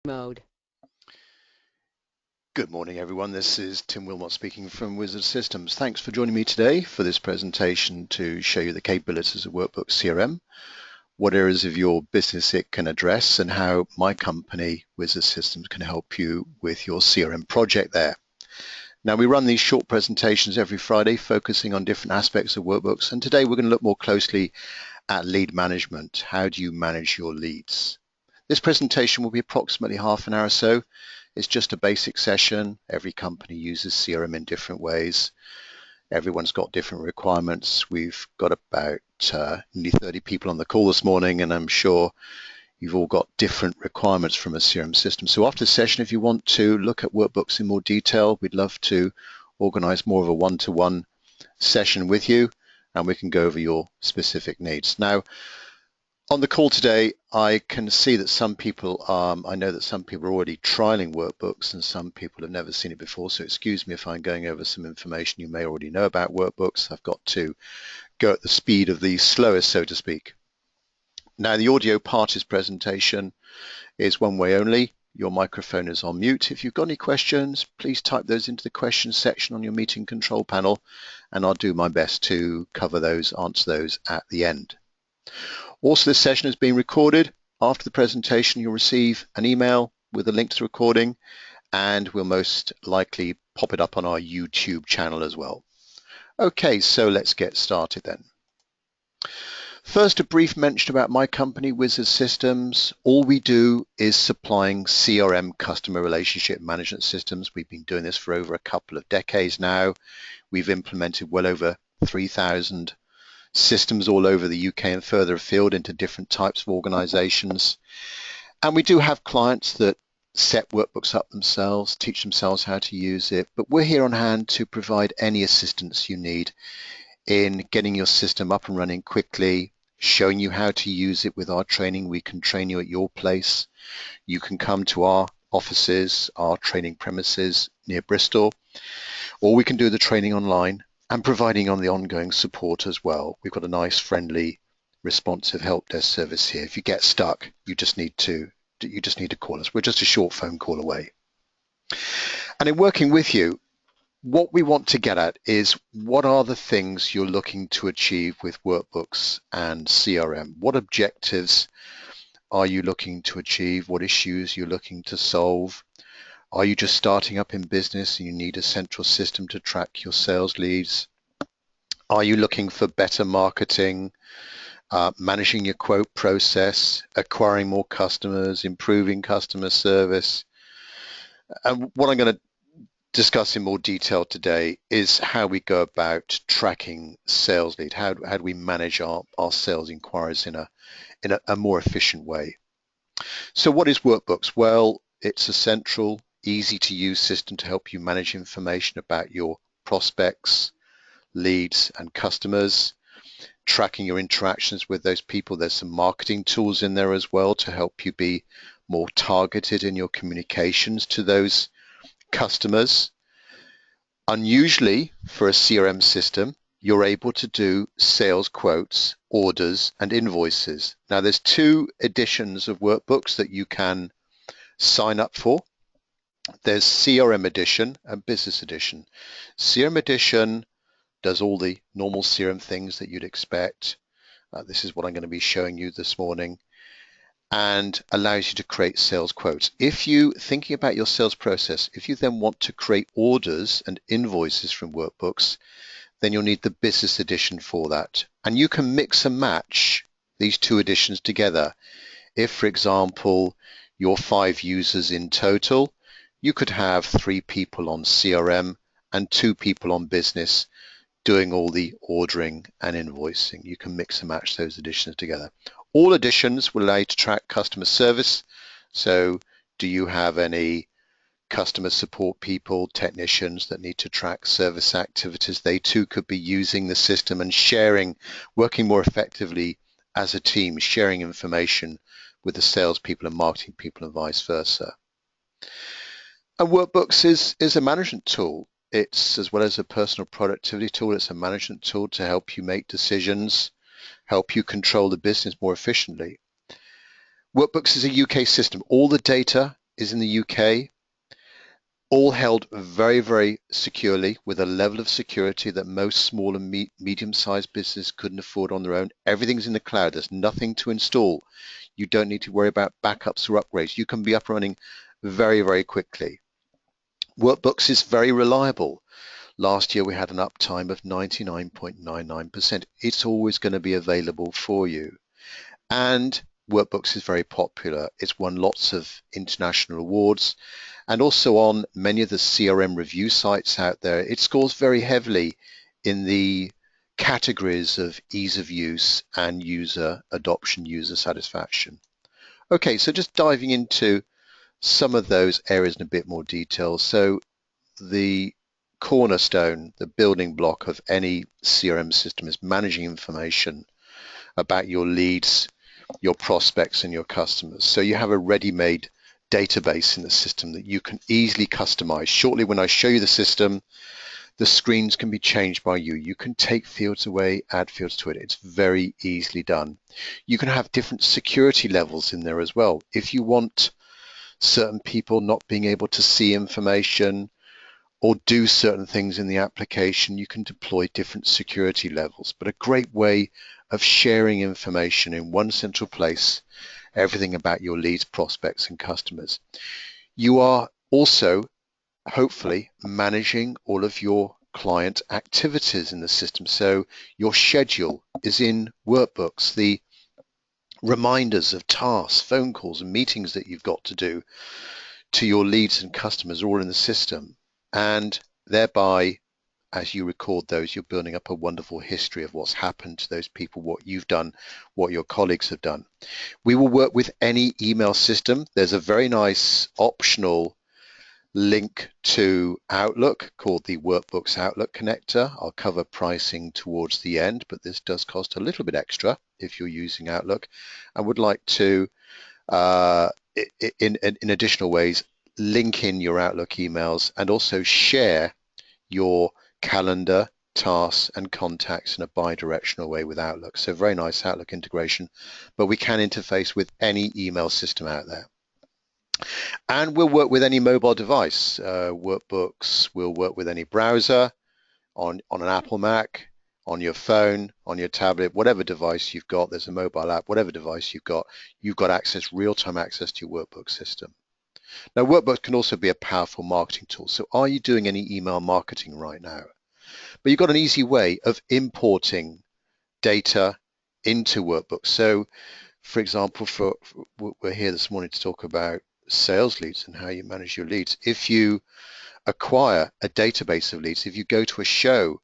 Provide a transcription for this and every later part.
mode. Good morning, everyone. This is Tim Wilmot speaking from Wizard Systems. Thanks for joining me today for this presentation to show you the capabilities of Workbooks CRM, what areas of your business it can address, and how my company, Wizard Systems, can help you with your CRM project there. Now, we run these short presentations every Friday, focusing on different aspects of Workbooks, and today we're going to look more closely at lead management. How do you manage your leads? This presentation will be approximately half an hour or so. It's just a basic session. Every company uses CRM in different ways. Everyone's got different requirements. We've got about nearly 30 people on the call this morning, and I'm sure you've all got different requirements from a CRM system. So after the session, if you want to look at workbooks in more detail, we'd love to organize more of a one-to-one session with you, and we can go over your specific needs. Now, on the call today, I can see that some people, I know that some people are already trialing workbooks and some people have never seen it before, so excuse me if I'm going over some information you may already know about workbooks. I've got to go at the speed of the slowest, so to speak. Now, the audio part of this presentation is one way only. Your microphone is on mute. If you've got any questions, please type those into the questions section on your meeting control panel, and I'll do my best to cover those, answer those at the end. Also, this session is being recorded. After the presentation, you'll receive an email with a link to the recording, and we'll most likely pop it up on our YouTube channel as well. Okay, so let's get started then. First, a brief mention about my company, Wizard Systems. All we do is supplying CRM, customer relationship management systems. We've been doing this for over a couple of decades now. We've implemented well over 3,000 systems all over the UK and further afield into different types of organizations. And we do have clients that set workbooks up themselves, teach themselves how to use it, but we're here on hand to provide any assistance you need in getting your system up and running quickly, showing you how to use it with our training. We can train you at your place. You can come to our offices, our training premises near Bristol, or we can do the training online and providing on the ongoing support as well. We've got a nice, friendly, responsive help desk service here. If you get stuck, you just need to call us. We're just a short phone call away. And in working with you, what we want to get at is what are the things you're looking to achieve with workbooks and CRM? What objectives are you looking to achieve? What issues you're looking to solve? Are you just starting up in business and you need a central system to track your sales leads? Are you looking for better marketing, managing your quote process, acquiring more customers, improving customer service? And what I'm going to discuss in more detail today is how we go about tracking sales lead. How do we manage our sales inquiries in a more efficient way? So what is Workbooks? Well, it's a central, easy to use system to help you manage information about your prospects, leads and customers, tracking your interactions with those people. There's some marketing tools in there as well to help you be more targeted in your communications to those customers. Unusually for a CRM system, you're able to do sales quotes, orders, and invoices. Now there's two editions of workbooks that you can sign up for. There's CRM edition and business edition. CRM edition does all the normal CRM things that you'd expect. This is what I'm going to be showing you this morning, and allows you to create sales quotes. If you thinking about your sales process, if you then want to create orders and invoices from workbooks, then you'll need the business edition for that. And you can mix and match these two editions together. If, for example, you're 5 users in total, you could have 3 people on CRM and 2 people on business doing all the ordering and invoicing. You can mix and match those editions together. All editions will allow you to track customer service. So do you have any customer support people, technicians that need to track service activities? They too could be using the system and sharing, working more effectively as a team, sharing information with the salespeople and marketing people and vice versa. And Workbooks is a management tool. It's, as well as a personal productivity tool, it's a management tool to help you make decisions, help you control the business more efficiently. Workbooks is a UK system. All the data is in the UK, all held very, very securely with a level of security that most small and medium-sized businesses couldn't afford on their own. Everything's in the cloud. There's nothing to install. You don't need to worry about backups or upgrades. You can be up and running very, very quickly. Workbooks is very reliable. Last year we had an uptime of 99.99%. It's always going to be available for you. And Workbooks is very popular. It's won lots of international awards, and also on many of the CRM review sites out there, it scores very heavily in the categories of ease of use and user adoption, user satisfaction. Okay, so just diving into some of those areas in a bit more detail. So the cornerstone, the building block of any CRM system is managing information about your leads, your prospects, and your customers. So you have a ready-made database in the system that you can easily customize. Shortly, when I show you the system, the screens can be changed by you. You can take fields away, add fields to it. It's very easily done. You can have different security levels in there as well. If you want certain people not being able to see information or do certain things in the application, you can deploy different security levels. But a great way of sharing information in one central place, everything about your leads, prospects, and customers. You are also hopefully managing all of your client activities in the system. So your schedule is in Workbooks. The reminders of tasks, phone calls, and meetings that you've got to do to your leads and customers are all in the system. And thereby, as you record those, you're building up a wonderful history of what's happened to those people, what you've done, what your colleagues have done. We will work with any email system. There's a very nice optional link to Outlook called the Workbooks Outlook connector. I'll cover pricing towards the end, but this does cost a little bit extra if you're using Outlook and would like to, in additional ways, link in your Outlook emails and also share your calendar, tasks, and contacts in a bi-directional way with Outlook. So very nice Outlook integration, but we can interface with any email system out there. And we'll work with any mobile device. Workbooks will work with any browser, on an Apple Mac, on your phone, on your tablet, whatever device you've got. There's a mobile app, whatever device you've got access, real-time access to your Workbook system. Now, Workbooks can also be a powerful marketing tool. So are you doing any email marketing right now? But you've got an easy way of importing data into Workbooks. So, for example, we're here this morning to talk about sales leads and how you manage your leads. If you acquire a database of leads, if you go to a show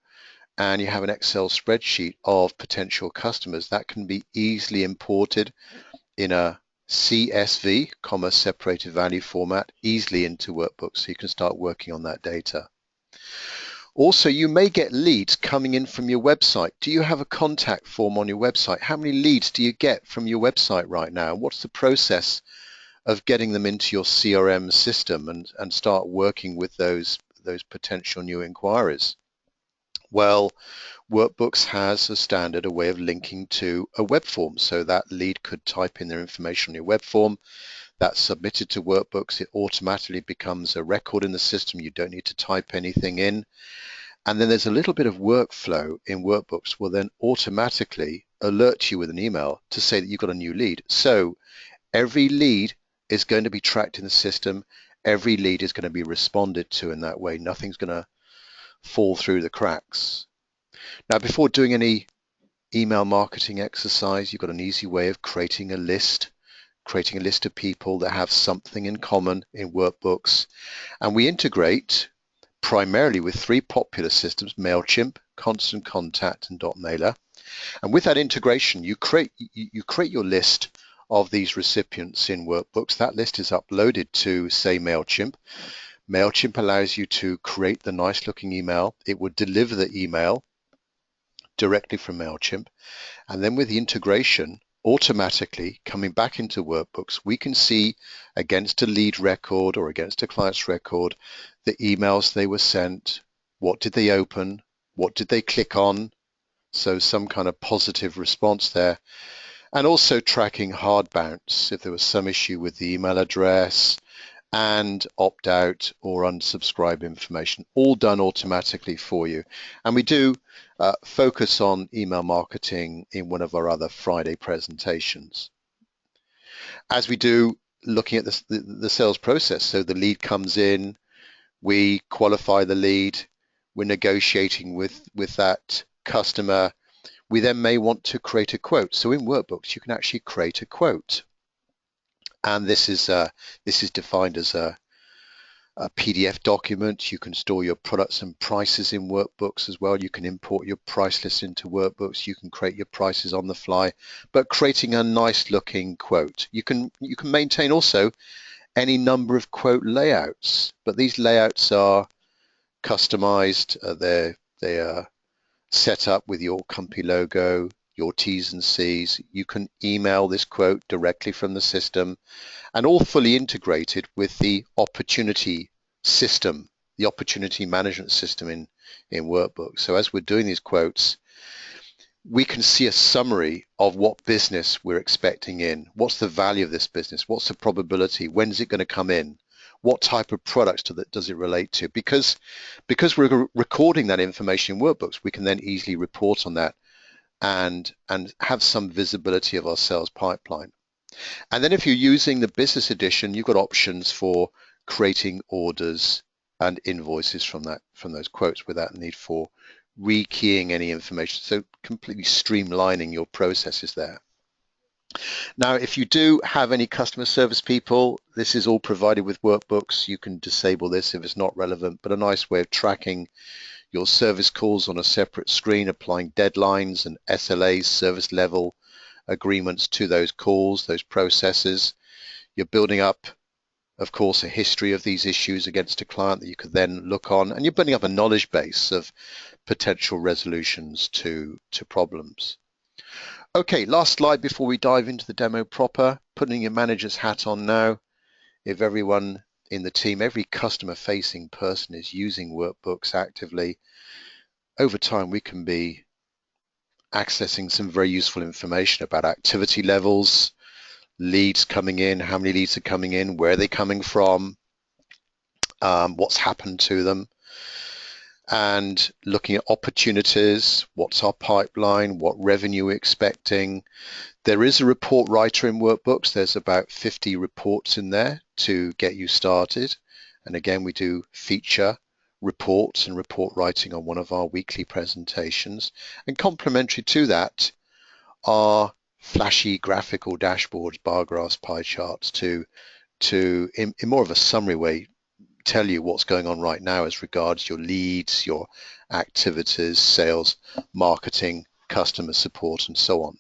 and you have an Excel spreadsheet of potential customers, that can be easily imported in a CSV, comma separated value format, easily into Workbooks, so you can start working on that data. Also, you may get leads coming in from your website. Do you have a contact form on your website? How many leads do you get from your website right now? What's the process of getting them into your CRM system and start working with those potential new inquiries? Well, Workbooks has a standard, a way of linking to a web form. So that lead could type in their information on your web form. That's submitted to Workbooks. It automatically becomes a record in the system. You don't need to type anything in. And then there's a little bit of workflow in Workbooks will then automatically alert you with an email to say that you've got a new lead. So every lead is going to be tracked in the system. Every lead is going to be responded to in that way. Nothing's going to fall through the cracks. Now, before doing any email marketing exercise, you've got an easy way of creating a list of people that have something in common in Workbooks. And we integrate primarily with three popular systems: MailChimp, Constant Contact, and Mailer. And with that integration, you create your list of these recipients in Workbooks. That list is uploaded to, say, MailChimp. MailChimp allows you to create the nice looking email. It would deliver the email directly from MailChimp. And then with the integration, automatically coming back into Workbooks, we can see against a lead record or against a client's record, the emails they were sent, what did they open, what did they click on, so some kind of positive response there. And also tracking hard bounce, if there was some issue with the email address, and opt out or unsubscribe information, all done automatically for you. And we do focus on email marketing in one of our other Friday presentations. As we do looking at the sales process, so the lead comes in, we qualify the lead, we're negotiating with that customer. We then may want to create a quote. So in Workbooks, you can actually create a quote. And this is defined as a PDF document. You can store your products and prices in Workbooks as well. You can import your price list into Workbooks. You can create your prices on the fly, but creating a nice looking quote. You can maintain also any number of quote layouts, but these layouts are customized. They are set up with your company logo, your T's and C's. You can email this quote directly from the system, and all fully integrated with the opportunity system, the opportunity management system in Workbooks. So as we're doing these quotes, we can see a summary of what business we're expecting in. What's the value of this business? What's the probability? When's it going to come in? What type of products does it relate to? Because we're recording that information in Workbooks, we can then easily report on that and have some visibility of our sales pipeline. And then if you're using the business edition, you've got options for creating orders and invoices from those quotes without the need for rekeying any information. So completely streamlining your processes there. Now, if you do have any customer service people, this is all provided with Workbooks. You can disable this if it's not relevant, but a nice way of tracking your service calls on a separate screen, applying deadlines and SLAs, service level agreements to those calls, those processes. You're building up, of course, a history of these issues against a client that you could then look on, and you're building up a knowledge base of potential resolutions to problems. Okay, last slide before we dive into the demo proper. Putting your manager's hat on now. If everyone in the team, every customer-facing person is using Workbooks actively, over time we can be accessing some very useful information about activity levels, leads coming in, how many leads are coming in, where are they coming from, what's happened to them, and looking at opportunities, what's our pipeline, what revenue we're expecting. There is a report writer in Workbooks. There's about 50 reports in there to get you started. And again, we do feature reports and report writing on one of our weekly presentations. And complementary to that are flashy graphical dashboards, bar graphs, pie charts to in more of a summary way, tell you what's going on right now as regards your leads, your activities, sales, marketing, customer support, and so on.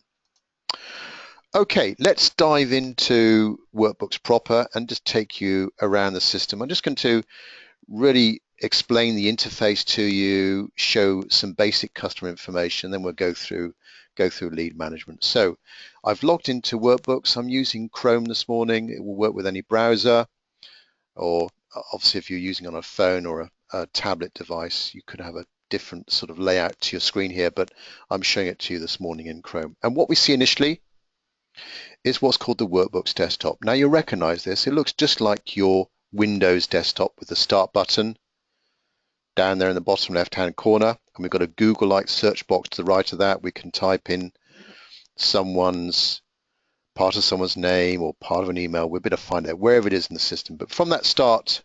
Okay, let's dive into Workbooks proper and just take you around the system. I'm just going to really explain the interface to you, show some basic customer information, then we'll go through lead management. So I've logged into Workbooks. I'm using Chrome this morning. It will work with any browser, or obviously if you're using on a phone or a tablet device, you could have a different sort of layout to your screen here, but I'm showing it to you this morning in Chrome. And what we see initially is what's called the Workbooks desktop. Now you'll recognize this. It looks just like your Windows desktop with the start button down there in the bottom left-hand corner. And we've got a Google-like search box to the right of that. We can type in part of someone's name or part of an email. We'll be able to find out wherever it is in the system. But from that start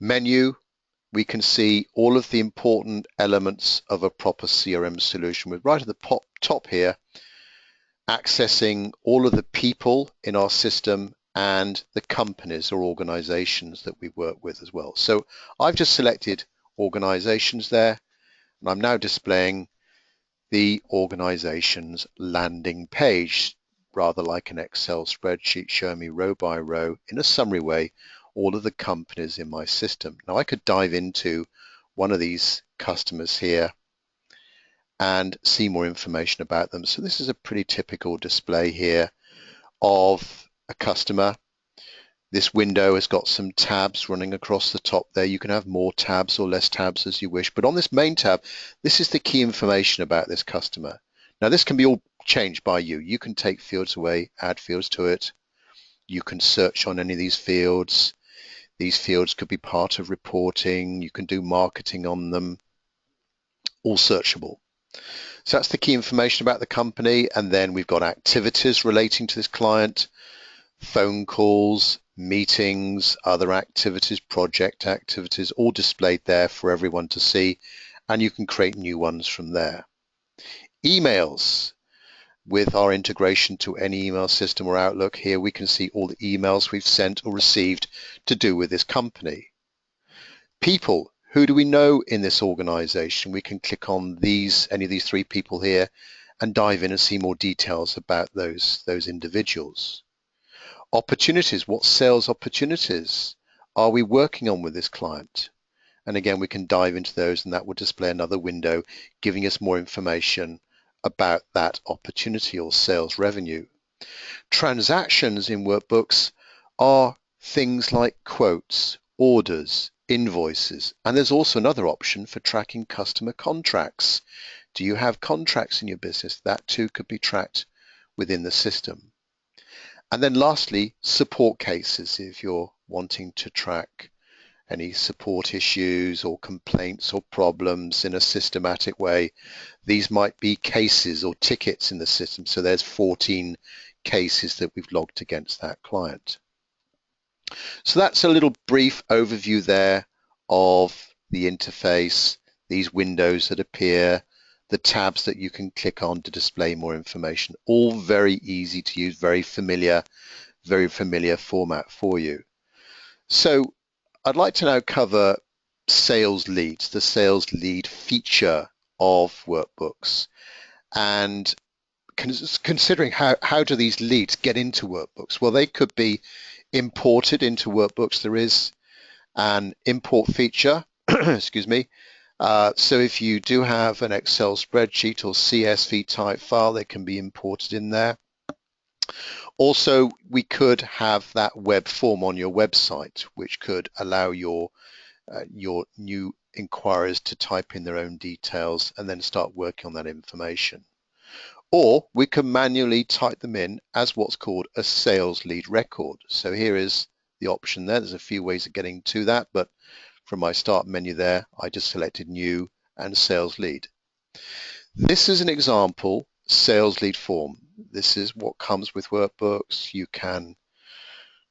menu, we can see all of the important elements of a proper CRM solution. With right at the top here, accessing all of the people in our system and the companies or organizations that we work with as well. So I've just selected organizations there, and I'm now displaying the organization's landing page, rather like an Excel spreadsheet showing me row by row in a summary way all of the companies in my system. Now I could dive into one of these customers here and see more information about them. So this is a pretty typical display here of a customer. This window has got some tabs running across the top there. You can have more tabs or less tabs as you wish, but on this main tab, this is the key information about this customer. Now this can be all changed by you. You can take fields away, add fields to it, You can search on any of these fields. These fields could be part of reporting. You can do marketing on them, all searchable. So that's the key information about the company. And then we've got activities relating to this client, phone calls, meetings, other activities, project activities, all displayed there for everyone to see. And you can create new ones from there. Emails. With our integration to any email system or Outlook, here we can see all the emails we've sent or received to do with this company. People, who do we know in this organization? We can click on any of these three people here and dive in and see more details about those individuals. Opportunities, what sales opportunities are we working on with this client? And again, we can dive into those, and that will display another window giving us more information about that opportunity or sales revenue. Transactions in workbooks are things like quotes, orders, invoices, and there's also another option for tracking customer contracts. Do you have contracts in your business? That too could be tracked within the system. And then lastly, support cases. If you're wanting to track any support issues or complaints or problems in a systematic way, these might be cases or tickets in the system. So there's 14 cases that we've logged against that client. So that's a little brief overview there of the interface, these windows that appear, the tabs that you can click on to display more information. All very easy to use, very familiar format for you. So I'd like to now cover sales leads, the sales lead feature of workbooks, and considering how do these leads get into workbooks? Well, they could be imported into workbooks. There is an import feature, excuse me. So if you do have an Excel spreadsheet or CSV type file, they can be imported in there. Also, we could have that web form on your website, which could allow your new inquirers to type in their own details and then start working on that information. Or we can manually type them in as what's called a sales lead record. So here is the option there. There's a few ways of getting to that, but from my start menu there, I just selected new and sales lead. This is an example sales lead form. This is what comes with workbooks. You can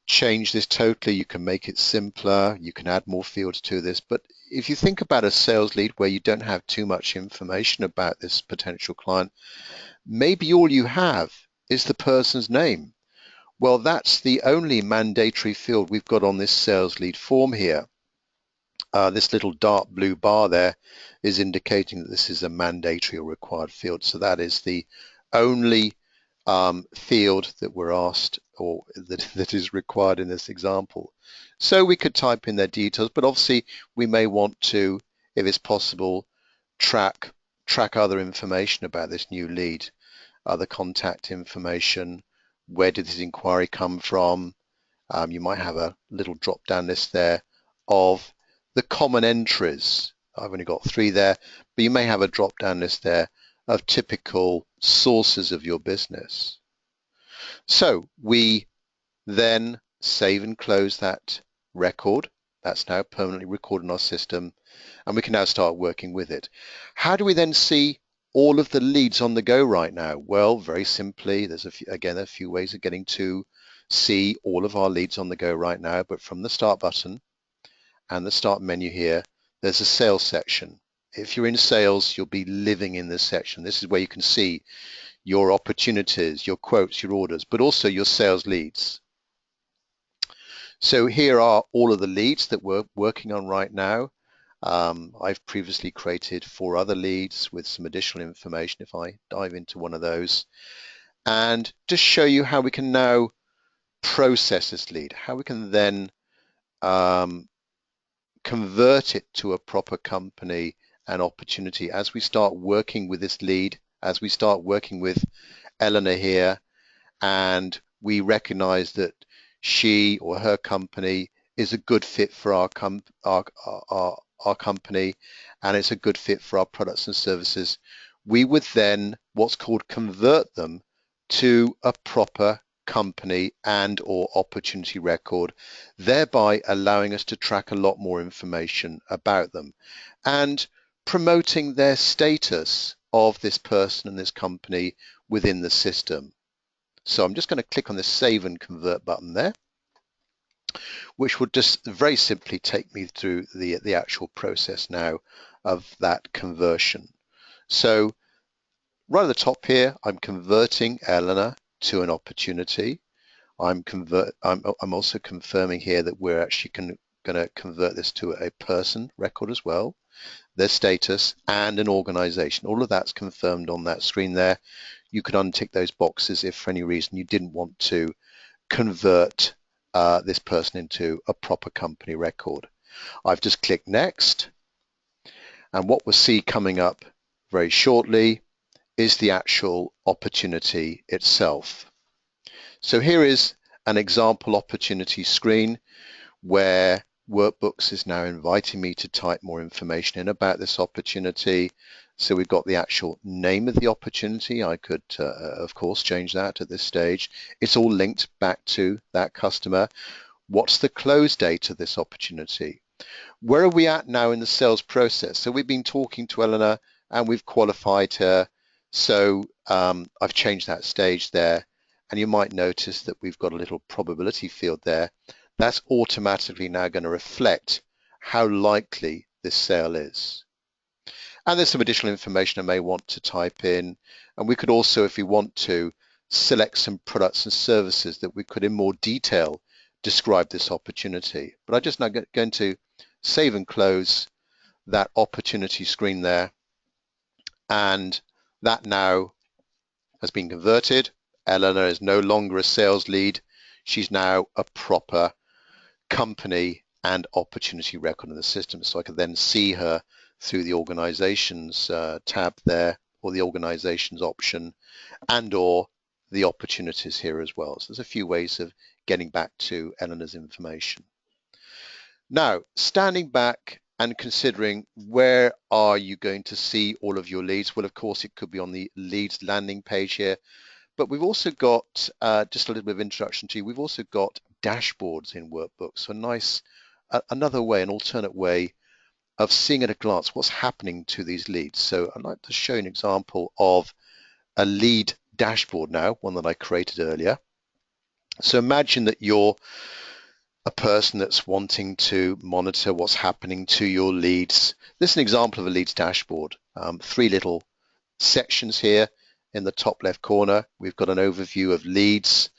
change this totally. You can make it simpler. You can add more fields to this. But if you think about a sales lead where you don't have too much information about this potential client, maybe all you have is the person's name. Well, that's the only mandatory field we've got on this sales lead form here. This little dark blue bar there is indicating that this is a mandatory or required field. So that is the only field that we're asked or that is required in this example. So we could type in their details, but obviously we may want to, if it's possible, track other information about this new lead, other contact information. Where did this inquiry come from? You might have a little drop down list there of the common entries. I've only got 3 there, but you may have a drop down list there of typical sources of your business. So we then save and close that record. That's now permanently recorded in our system, and we can now start working with it. How do we then see all of the leads on the go right now? Well, very simply, there's a few ways of getting to see all of our leads on the go right now, but from the start button and the start menu here, there's a sales section. If you're in sales, you'll be living in this section. This is where you can see your opportunities, your quotes, your orders, but also your sales leads. So here are all of the leads that we're working on right now. I've previously created 4 other leads with some additional information if I dive into one of those. And to show you how we can now process this lead, how we can then convert it to a proper company and opportunity as we start working with this lead, as we start working with Eleanor here, and we recognize that she or her company is a good fit for our company, and it's a good fit for our products and services. We would then what's called convert them to a proper company and or opportunity record, thereby allowing us to track a lot more information about them and promoting their status of this person and this company within the system. So I'm just going to click on the Save and Convert button there, which will just very simply take me through the actual process now of that conversion. So right at the top here, I'm converting Eleanor to an opportunity. I'm also confirming here that we're actually going to convert this to a person record as well, their status, and an organization. All of that's confirmed on that screen there. You could untick those boxes if for any reason you didn't want to convert this person into a proper company record. I've just clicked next, and what we'll see coming up very shortly is the actual opportunity itself. So here is an example opportunity screen where Workbooks is now inviting me to type more information in about this opportunity. So we've got the actual name of the opportunity. I could, of course, change that at this stage. It's all linked back to that customer. What's the close date of this opportunity? Where are we at now in the sales process? So we've been talking to Eleanor and we've qualified her. So I've changed that stage there. And you might notice that we've got a little probability field there. That's automatically now going to reflect how likely this sale is. And there's some additional information I may want to type in. And we could also, if we want to, select some products and services that we could in more detail describe this opportunity. But I'm just now going to save and close that opportunity screen there. And that now has been converted. Eleanor is no longer a sales lead. She's now a proper company and opportunity record in the system. So I can then see her through the organizations tab there, or the organizations option, and or the opportunities here as well. So there's a few ways of getting back to Eleanor's information. Now, standing back and considering where are you going to see all of your leads? Well, of course, it could be on the leads landing page here, but we've also got, just a little bit of introduction to you, we've also got dashboards in Workbooks. So nice, another way, an alternate way of seeing at a glance what's happening to these leads. So I'd like to show you an example of a lead dashboard now, one that I created earlier. So imagine that you're a person that's wanting to monitor what's happening to your leads. This is an example of a leads dashboard. 3 little sections here. In the top left corner, we've got an overview of leads.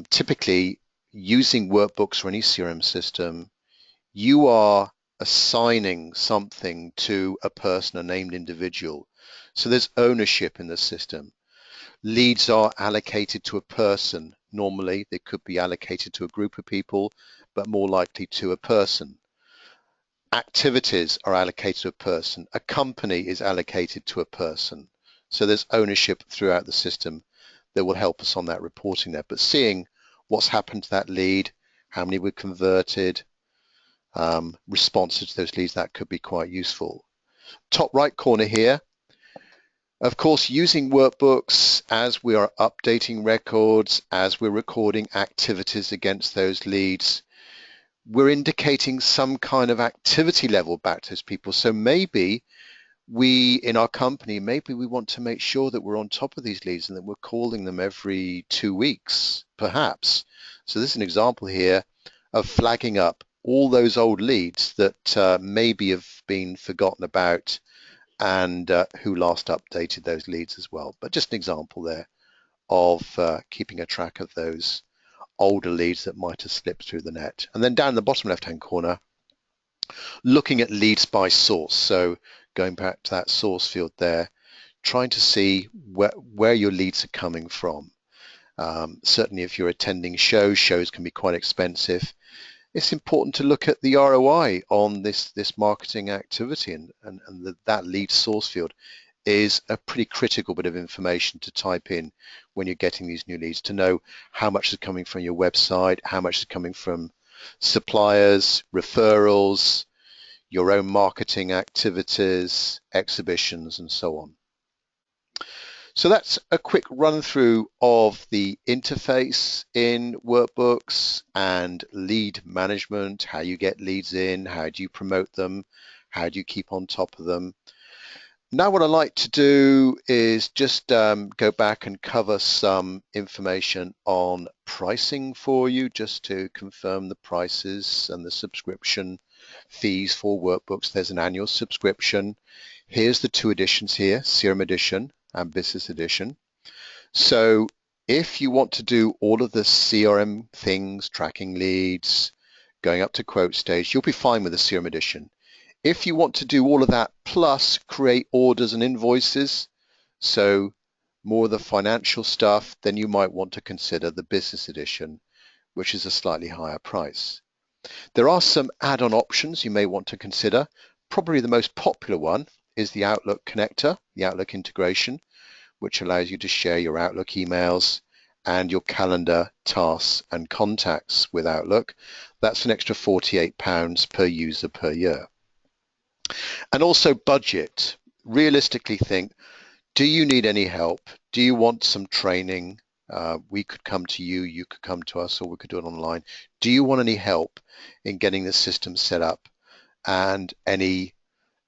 Typically, using Workbooks or any CRM system, you are assigning something to a person, a named individual. So there's ownership in the system. Leads are allocated to a person. Normally, they could be allocated to a group of people, but more likely to a person. Activities are allocated to a person. A company is allocated to a person. So there's ownership throughout the system that will help us on that reporting there. But seeing what's happened to that lead, how many were converted, responses to those leads, that could be quite useful. Top right corner here, of course, using Workbooks as we are updating records, as we're recording activities against those leads, we're indicating some kind of activity level back to those people. So maybe we, in our company, maybe we want to make sure that we're on top of these leads and that we're calling them every 2 weeks, perhaps. So this is an example here of flagging up all those old leads that maybe have been forgotten about and who last updated those leads as well. But just an example there of keeping a track of those older leads that might have slipped through the net. And then down in the bottom left-hand corner, looking at leads by source. So going back to that source field there, trying to see where your leads are coming from. Certainly if you're attending shows can be quite expensive. It's important to look at the ROI on this marketing activity, and that lead source field is a pretty critical bit of information to type in when you're getting these new leads, to know how much is coming from your website, how much is coming from suppliers, referrals, your own marketing activities, exhibitions, and so on. So that's a quick run through of the interface in Workbooks and lead management, how you get leads in, how do you promote them, how do you keep on top of them. Now what I'd like to do is just go back and cover some information on pricing for you, just to confirm the prices and the subscription fees for Workbooks. There's an annual subscription. Here's the two editions here, CRM edition and business edition. So if you want to do all of the CRM things, tracking leads, going up to quote stage, you'll be fine with the CRM edition. If you want to do all of that plus create orders and invoices, so more of the financial stuff, then you might want to consider the business edition, which is a slightly higher price. There are some add-on options you may want to consider. Probably the most popular one is the Outlook connector, the Outlook integration, which allows you to share your Outlook emails and your calendar, tasks and contacts with Outlook. That's an extra £48 per user per year. And also budget. Realistically think, do you need any help? Do you want some training? We could come to you, you could come to us, or we could do it online. Do you want any help in getting the system set up and any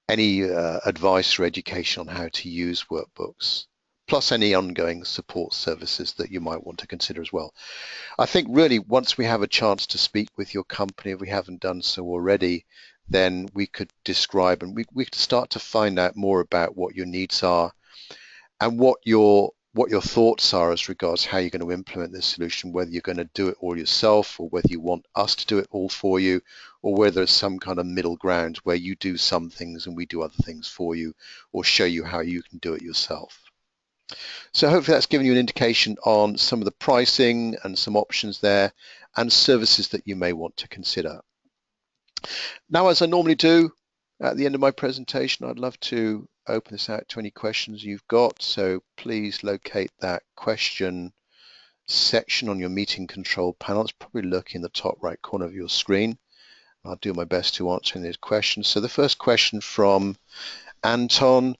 advice or education on how to use Workbooks, plus any ongoing support services that you might want to consider as well? I think really once we have a chance to speak with your company, if we haven't done so already, then we could describe and we could start to find out more about what your needs are and what your thoughts are as regards how you're going to implement this solution, whether you're going to do it all yourself or whether you want us to do it all for you, or whether there's some kind of middle ground where you do some things and we do other things for you, or show you how you can do it yourself. So hopefully that's given you an indication on some of the pricing and some options there and services that you may want to consider. Now, as I normally do at the end of my presentation, I'd love to open this out to any questions you've got. So please locate that question section on your meeting control panel. It's probably looking in the top right corner of your screen. I'll do my best to answer these questions. So the first question from Anton: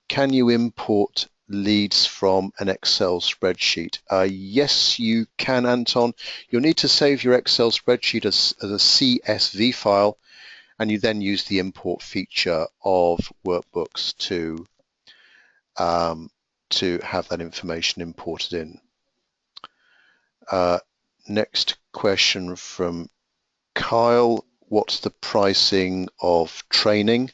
can you import leads from an Excel spreadsheet? Yes, you can, Anton. You'll need to save your Excel spreadsheet as a CSV file, and you then use the import feature of Workbooks to have that information imported in. Next question from Kyle: what's the pricing of training?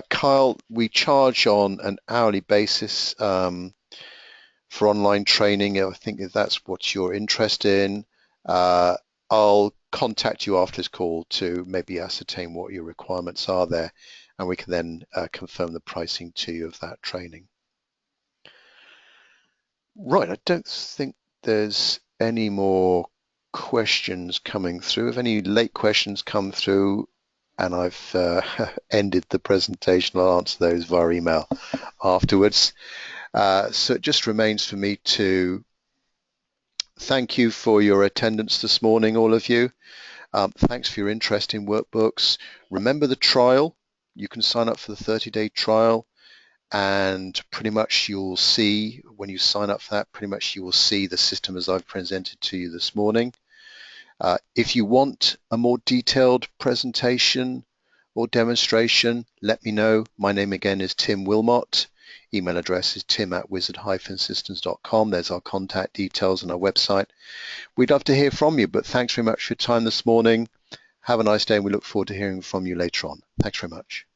Kyle, we charge on an hourly basis for online training. I think if that's what you're interested in, I'll contact you after this call to maybe ascertain what your requirements are there, and we can then confirm the pricing to you of that training. Right, I don't think there's any more questions coming through. If any late questions come through and I've ended the presentation, I'll answer those via email afterwards. So it just remains for me to thank you for your attendance this morning, all of you. Thanks for your interest in Workbooks. Remember the trial. You can sign up for the 30-day trial, and pretty much you'll see when you sign up for that, pretty much you will see the system as I've presented to you this morning. If you want a more detailed presentation or demonstration, let me know. My name again is Tim Wilmot. Email address is tim@wizard-systems.com. There's our contact details on our website. We'd love to hear from you, but thanks very much for your time this morning. Have a nice day, and we look forward to hearing from you later on. Thanks very much.